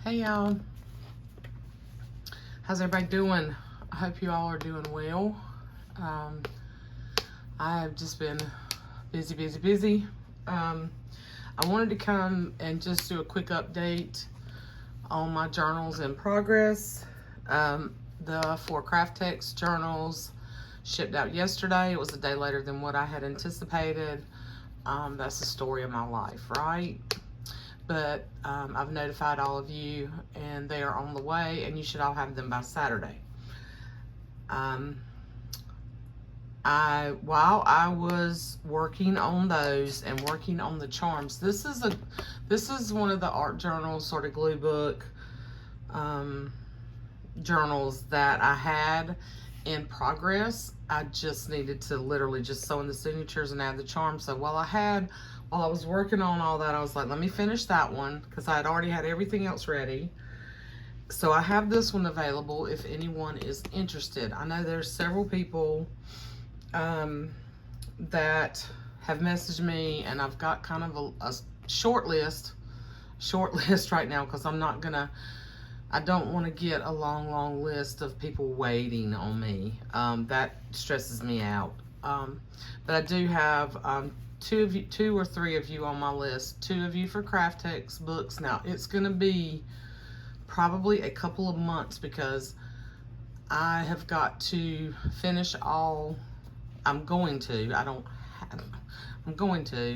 Hey y'all, how's everybody doing? I hope you all are doing well. I have just been busy. I wanted to come and just do a quick update on my journals in progress. The 4 craft text journals shipped out yesterday. It was a day later than what I had anticipated. That's the story of my life, right? But I've notified all of you and they are on the way, and you should all have them by Saturday. While I was working on those and working on the charms, this is one of the art journals, sort of glue book journals that I had in progress. I just needed to literally just sew in the signatures and add the charms. So while I was working on all that, I was like, let me finish that one because I had already had everything else ready. So I have this one available if anyone is interested. I know there's several people that have messaged me, and I've got kind of a short list right now because I don't want to get a long list of people waiting on me. That stresses me out. But I do have two or three of you on my list. 2 of you for craft text books. Now it's gonna be probably a couple of months because I have got to finish all. I'm going to. I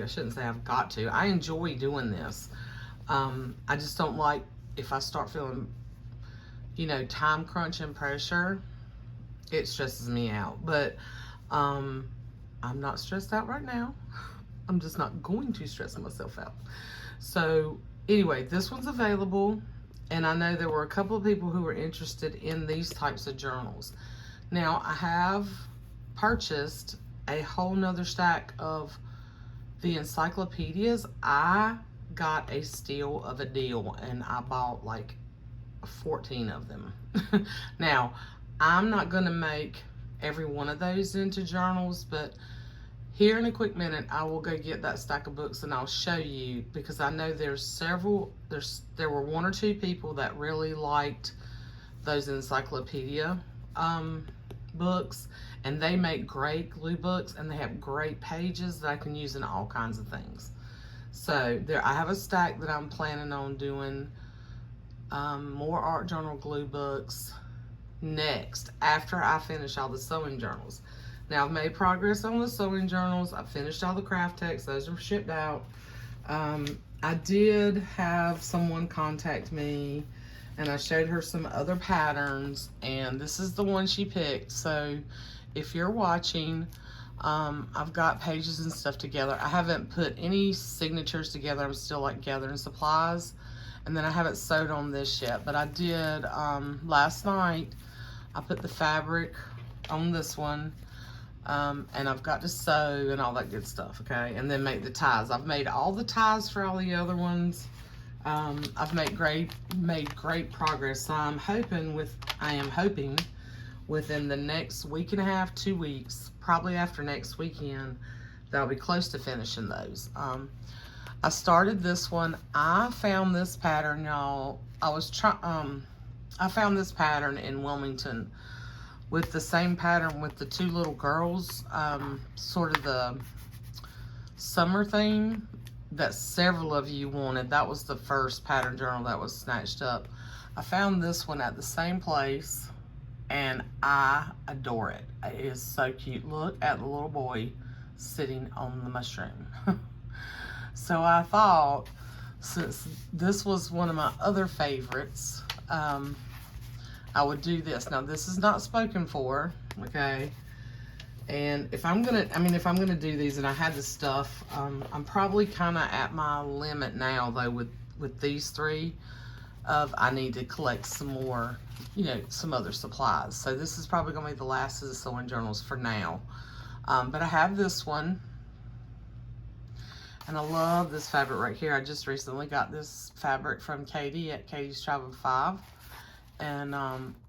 shouldn't say I've got to. I enjoy doing this. I just don't like if I start feeling, time crunch and pressure. It stresses me out. But I'm not stressed out right now. I'm just not going to stress myself out. So anyway, this one's available, and I know there were a couple of people who were interested in these types of journals. Now I have purchased a whole nother stack of the encyclopedias. I got a steal of a deal, and I bought like 14 of them. Now I'm not going to make every one of those into journals, but here in a quick minute I will go get that stack of books and I'll show you, because I know there were 1 or 2 people that really liked those encyclopedia books, and they make great glue books and they have great pages that I can use in all kinds of things. So I have a stack that I'm planning on doing more art journal glue books next, after I finish all the sewing journals. Now I've made progress on the sewing journals. I've finished all the craft texts. Those are shipped out. I did have someone contact me, and I showed her some other patterns, and this is the one she picked. So if you're watching, I've got pages and stuff together. I haven't put any signatures together. I'm still like gathering supplies, and then I haven't sewed on this yet, but I did last night. I put the fabric on this one, and I've got to sew and all that good stuff, okay? And then make the ties. I've made all the ties for all the other ones. I've made great progress. I am hoping within the next week and a half, 2 weeks, probably after next weekend, that I'll be close to finishing those. I started this one. I found this pattern, y'all. I found this pattern in Wilmington with the same pattern with the 2 little girls, sort of the summer theme that several of you wanted. That was the first pattern journal that was snatched up. I found this one at the same place, and I adore it. It is so cute. Look at the little boy sitting on the mushroom. So I thought, since this was one of my other favorites, I would do this. Now this is not spoken for, okay? And if I'm gonna do these, and I had the stuff, I'm probably kind of at my limit now though with these 3. I need to collect some more, some other supplies. So this is probably gonna be the last of the sewing journals for now. But I have this one, and I love this fabric right here. I just recently got this fabric from Katie at Katie's Tribe of 5. And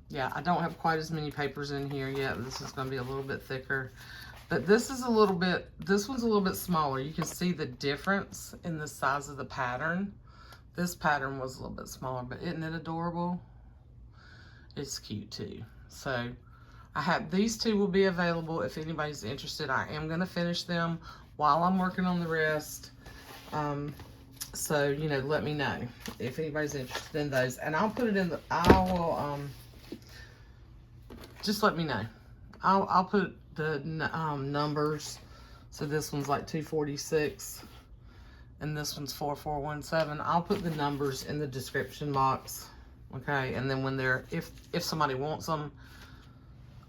yeah, I don't have quite as many papers in here yet. This is going to be a little bit thicker, but this one's a little bit smaller. You can see the difference in the size of the pattern This pattern was a little bit smaller, but isn't it adorable? It's cute too. So I have these two will be available if anybody's interested. I am going to finish them while I'm working on the rest. So, you know, let me know if anybody's interested in those. And I'll put it in the, I will, just let me know. I'll put the numbers. So this one's like 246 and this one's 4417. I'll put the numbers in the description box. Okay, and then when they're, if somebody wants them,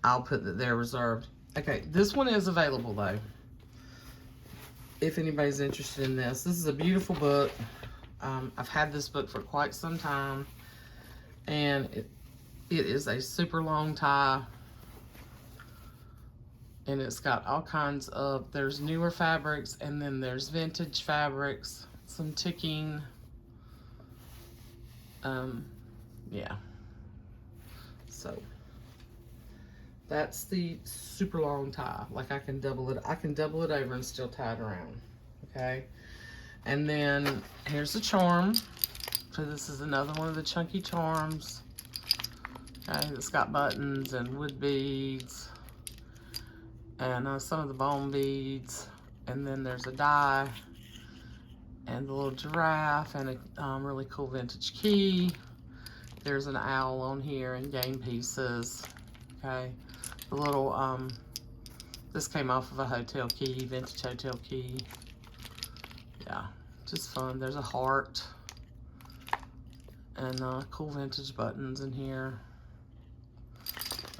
I'll put that they're reserved. Okay, this one is available though. If anybody's interested in this. This is a beautiful book. I've had this book for quite some time. And it is a super long tie. And it's got all kinds of, there's newer fabrics and then there's vintage fabrics, some ticking. Yeah. So that's the super long tie. Like I can double it over and still tie it around. Okay. And then here's the charm. So this is another one of the chunky charms. Okay, it's got buttons and wood beads and some of the bone beads. And then there's a die and the little giraffe and a really cool vintage key. There's an owl on here and game pieces. Okay, the little this came off of a hotel key, vintage hotel key. Yeah, just fun. There's a heart and cool vintage buttons in here.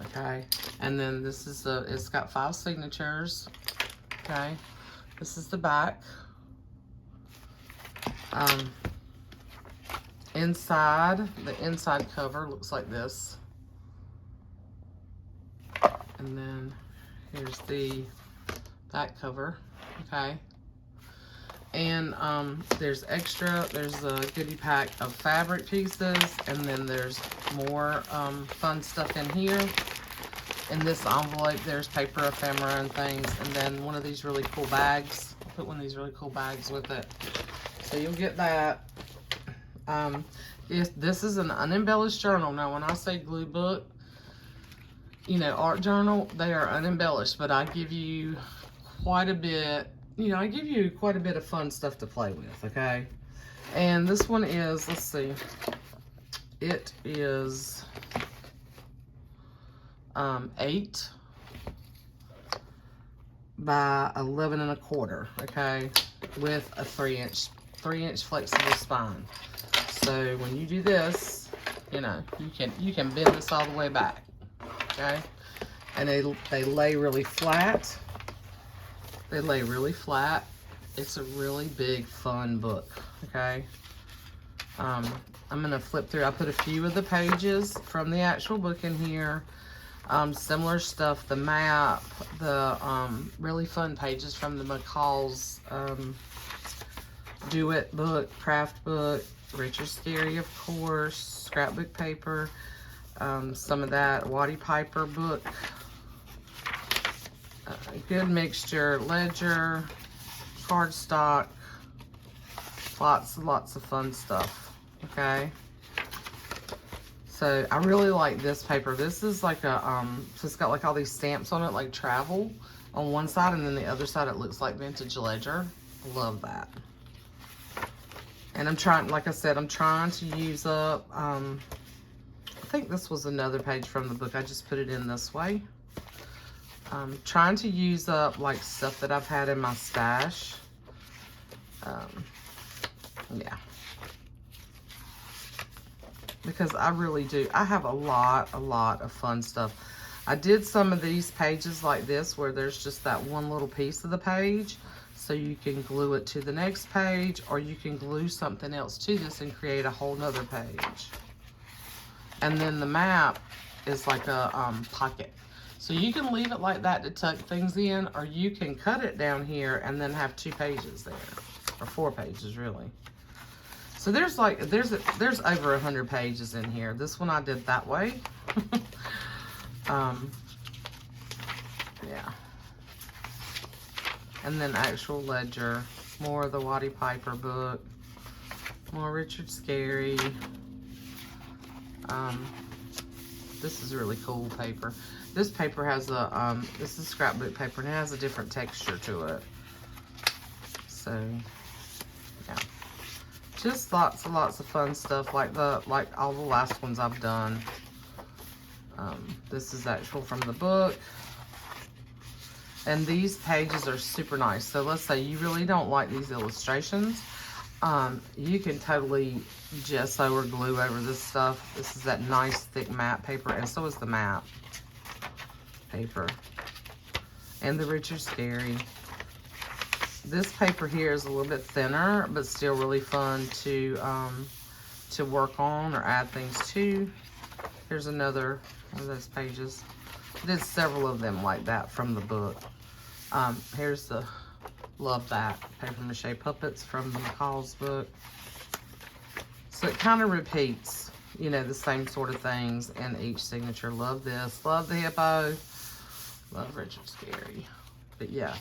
Okay, and then this is it's got 5 signatures. Okay, this is the back. Inside, the inside cover looks like this. And then here's the back cover, okay? And there's a goodie pack of fabric pieces, and then there's more fun stuff in here. In this envelope, there's paper ephemera and things, and then one of these really cool bags. I'll put one of these really cool bags with it. So you'll get that. This is an unembellished journal. Now, when I say glue book, you know, art journal, they are unembellished, but I give you quite a bit, you know, I give you quite a bit of fun stuff to play with, okay? And this one is, let's see, it is 8 by 11 1/4, okay, with a 3-inch flexible spine. So when you do this, you know, you can bend this all the way back, okay? And they lay really flat. They lay really flat. It's a really big, fun book, okay? I'm gonna flip through. I put a few of the pages from the actual book in here. Similar stuff, the map, the really fun pages from the McCall's Do It book, craft book, Rich or Scary, of course, scrapbook paper, some of that Waddy Piper book, good mixture, ledger, cardstock, lots of fun stuff, okay? So I really like this paper. This is like a, so it's got like all these stamps on it, like travel on one side, and then the other side it looks like vintage ledger. I love that. And I'm trying, like I said, I'm trying to use up, I think this was another page from the book. I just put it in this way. I'm trying to use up like stuff that I've had in my stash. Yeah. Because I really do. I have a lot of fun stuff. I did some of these pages like this where there's just that one little piece of the page. So you can glue it to the next page, or you can glue something else to this and create a whole nother page. And then the map is like a pocket. So you can leave it like that to tuck things in, or you can cut it down here and then have 2 pages there, or 4 pages really. So there's like, there's over 100 pages in here. This one I did that way. Yeah. And then actual ledger, more of the Waddy Piper book. More Richard Scarry. This is really cool paper. This paper has a, this is scrapbook paper, and it has a different texture to it. So, yeah. Just lots and lots of fun stuff, like all the last ones I've done. This is actual from the book. And these pages are super nice. So let's say you really don't like these illustrations. You can totally gesso or glue over this stuff. This is that nice thick matte paper, and so is the matte paper. And the Richard Scarry. This paper here is a little bit thinner, but still really fun to work on or add things to. Here's another one of those pages. I did several of them like that from the book. Here's the Love That paper mache puppets from the McCall's book. So it kind of repeats, you know, the same sort of things in each signature. Love this, love the hippo, love Richard Scarry. But yeah,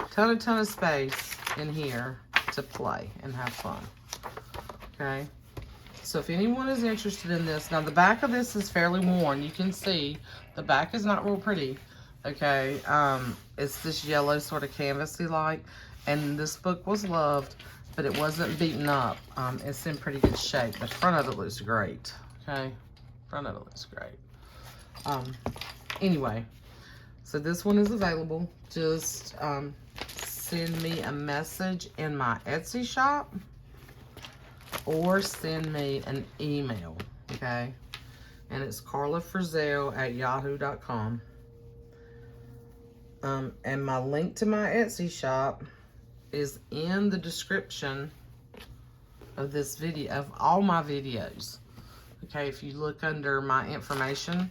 ton of space in here to play and have fun. Okay, so if anyone is interested in this, now the back of this is fairly worn. You can see the back is not real pretty. Okay, it's this yellow sort of canvasy like, and this book was loved, but it wasn't beaten up. It's in pretty good shape. The front of it looks great. Okay, front of it looks great. Anyway, so this one is available. Just send me a message in my Etsy shop or send me an email. Okay, and it's carlafrizzell@yahoo.com. And my link to my Etsy shop is in the description of this video, of all my videos. Okay, if you look under my information,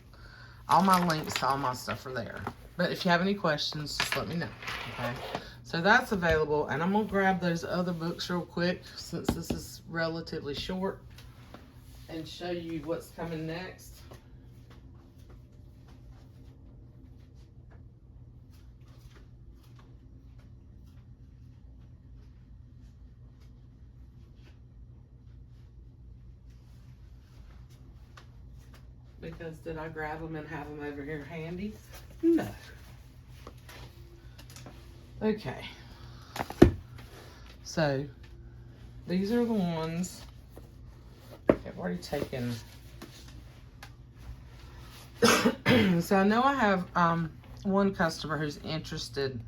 all my links to all my stuff are there. But if you have any questions, just let me know. Okay, so that's available, and I'm gonna grab those other books real quick since this is relatively short and show you what's coming next. Because did I grab them and have them over here handy? No. Okay. So, these are the ones I've already taken. So I know I have one customer who's interested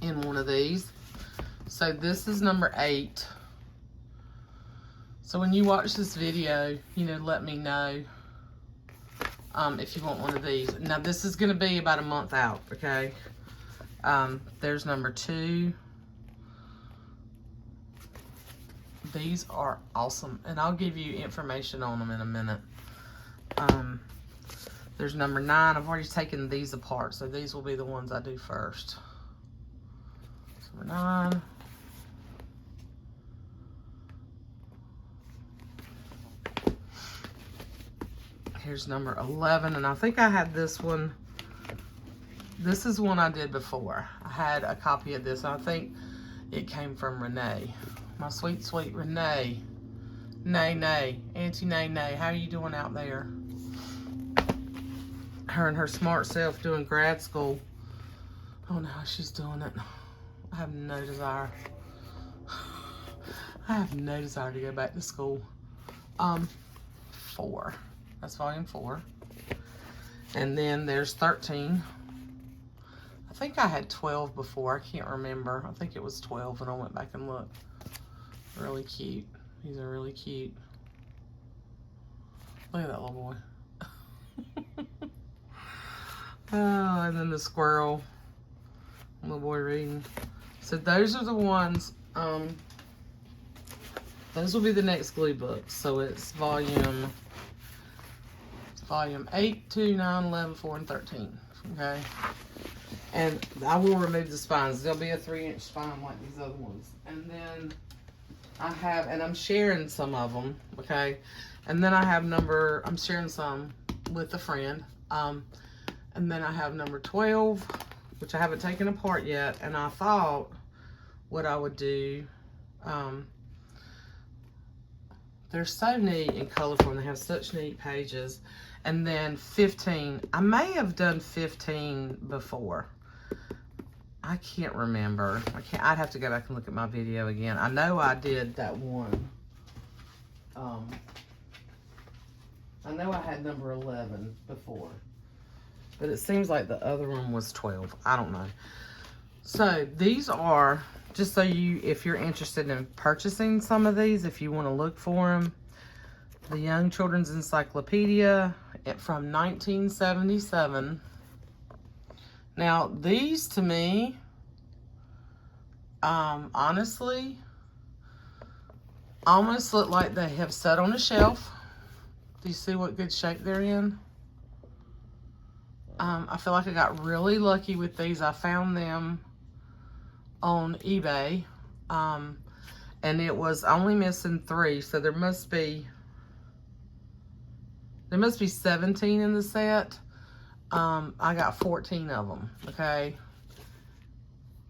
in one of these. So this is number 8. So when you watch this video, you know, let me know if you want one of these. Now this is going to be about a month out, okay? There's number 2. These are awesome, and I'll give you information on them in a minute. There's number 9. I've already taken these apart, so these will be the ones I do first. Number 9. Here's number 11, and I think I had this one. This is one I did before. I had a copy of this, and I think it came from Renee. My sweet, sweet Renee. Nay, Auntie Nay. How are you doing out there? Her and her smart self doing grad school. I don't know how she's doing it. I have no desire. I have no desire to go back to school. 4. That's volume 4. And then there's 13. I think I had 12 before. I can't remember. I think it was 12 when I went back and looked. Really cute. These are really cute. Look at that little boy. Oh, and then the squirrel. Little boy reading. So those are the ones, those will be the next glue books. So it's volume 8, 2, 9, 11, 4, and 13. Okay. And I will remove the spines. There'll be a 3-inch spine like these other ones. And then I have, and I'm sharing some of them, okay? And then I have I'm sharing some with a friend. And then I have number 12, which I haven't taken apart yet. And I thought what I would do They're so neat and colorful, and they have such neat pages. And then 15. I may have done 15 before. I can't remember. I'd have to go back and look at my video again. I know I did that one. I know I had number 11 before. But it seems like the other one was 12. I don't know. So these are, just so you, if you're interested in purchasing some of these, if you want to look for them, the Young Children's Encyclopedia from 1977. Now, these to me, honestly, almost look like they have sat on a shelf. Do you see what good shape they're in? I feel like I got really lucky with these. I found them on eBay, and it was only missing 3, so there must be 17 in the set. I got 14 of them, okay?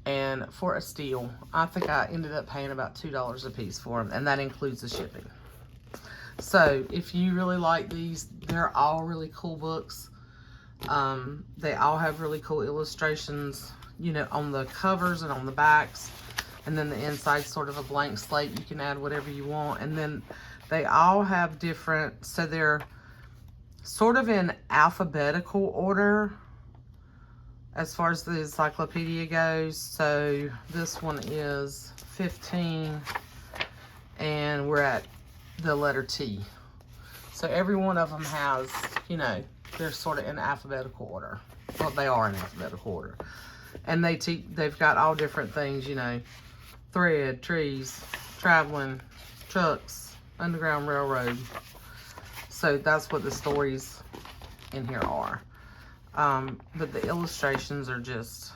And for a steal, I think I ended up paying about $2 a piece for them, and that includes the shipping. So if you really like these, they're all really cool books. They all have really cool illustrations, you know, on the covers and on the backs. And then the inside's sort of a blank slate. You can add whatever you want. And then they all have different, so they're sort of in alphabetical order as far as the encyclopedia goes. So this one is 15, and we're at the letter T. So every one of them has, you know, they're sort of in alphabetical order. Well, they are in alphabetical order. And they've got all different things, you know, thread, trees, traveling, trucks, Underground Railroad. So that's what the stories in here are. But the illustrations are just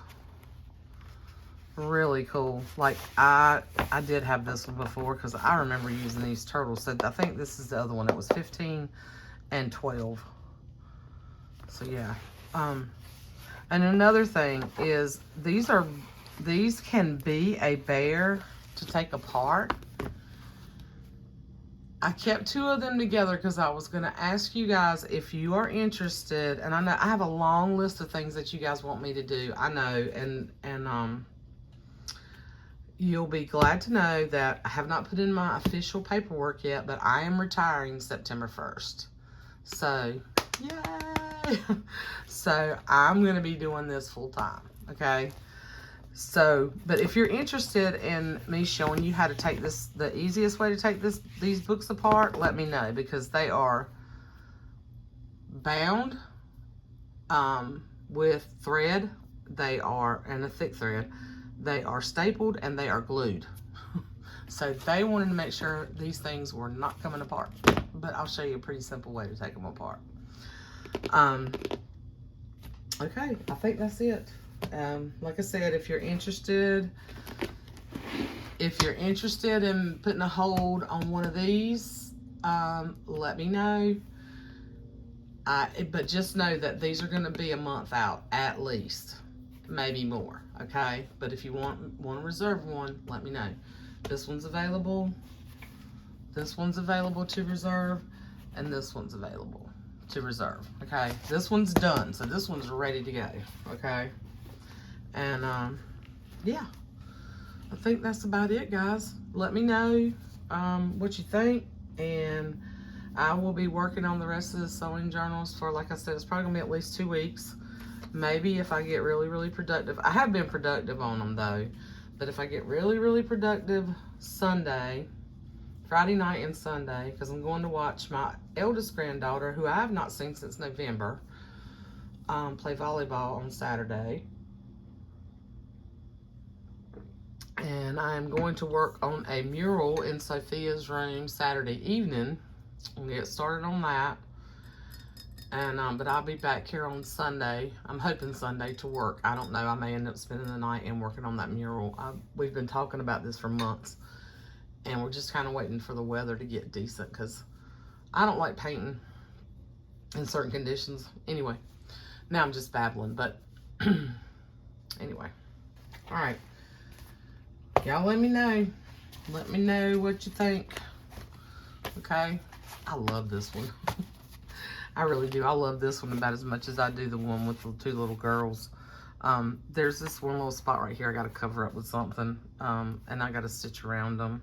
really cool. Like, I did have this one before because I remember using these turtles. So I think this is the other one. It was 15 and 12. So yeah. And another thing is these can be a bear to take apart. I kept 2 of them together because I was going to ask you guys if you are interested. And I know I have a long list of things that you guys want me to do. I know. And you'll be glad to know that I have not put in my official paperwork yet, but I am retiring September 1st. So, yay! So, I'm going to be doing this full time, okay? So, but if you're interested in me showing you how to take this, the easiest way to take these books apart, let me know, because they are bound with thread. They are, and a thick thread. They are stapled and they are glued. So they wanted to make sure these things were not coming apart. But I'll show you a pretty simple way to take them apart. Okay, I think that's it. Like I said, if you're interested in putting a hold on one of these, let me know. But just know that these are going to be a month out at least, maybe more. Okay, but if you want to reserve one, let me know. This one's available. This one's available to reserve, and this one's available to reserve. Okay, this one's done, so this one's ready to go. Okay, and yeah, I think that's about it, guys. Let me know what you think, and I will be working on the rest of the sewing journals for, like I said, it's probably gonna be at least 2 weeks. Maybe if I get really, really productive. I have been productive on them though, but if I get really, really productive Friday night and Sunday, because I'm going to watch my eldest granddaughter, who I have not seen since November, play volleyball on Saturday. And I'm going to work on a mural in Sophia's room Saturday evening. We'll get started on that. And but I'll be back here on Sunday. I'm hoping Sunday to work. I don't know. I may end up spending the night and working on that mural. We've been talking about this for months, and we're just kind of waiting for the weather to get decent, because I don't like painting in certain conditions. Anyway, now I'm just babbling, but anyway. All right. Y'all let me know. Let me know what you think. Okay, I love this one. I really do. I love this one about as much as I do the one with the two little girls. There's this one little spot right here I got to cover up with something, and I got to stitch around them.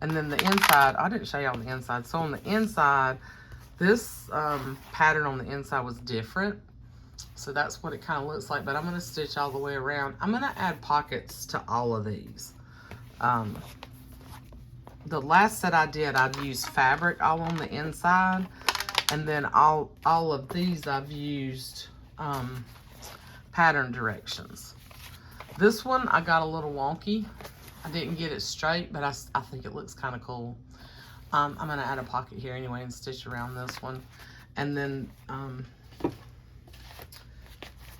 And then the inside, I didn't show you on the inside. So on the inside, this pattern on the inside was different. So that's what it kind of looks like, but I'm going to stitch all the way around. I'm going to add pockets to all of these. The last set I did, I've used fabric all on the inside, and then all of these I've used pattern directions. This one I got a little wonky. I didn't get it straight, but I think it looks kind of cool. I'm going to add a pocket here anyway and stitch around this one. And then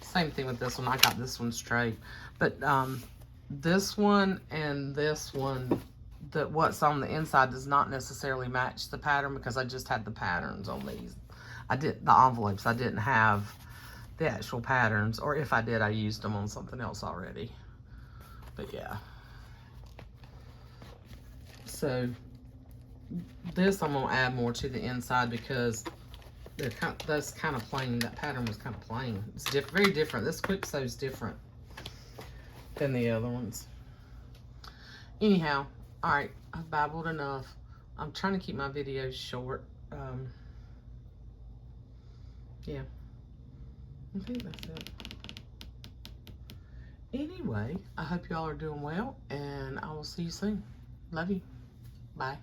same thing with this one. I got this one straight. But this one and this one, what's on the inside does not necessarily match the pattern because I just had the patterns on these. The envelopes. I didn't have the actual patterns, or if I did, I used them on something else already. But yeah. So this I'm gonna add more to the inside because that's kind of plain. That pattern was kind of plain. It's very different. This quick sew is different than the other ones. Anyhow, all right, I've babbled enough. I'm trying to keep my videos short. Yeah, I think that's it. Anyway, I hope y'all are doing well, and I will see you soon. Love you. Bye.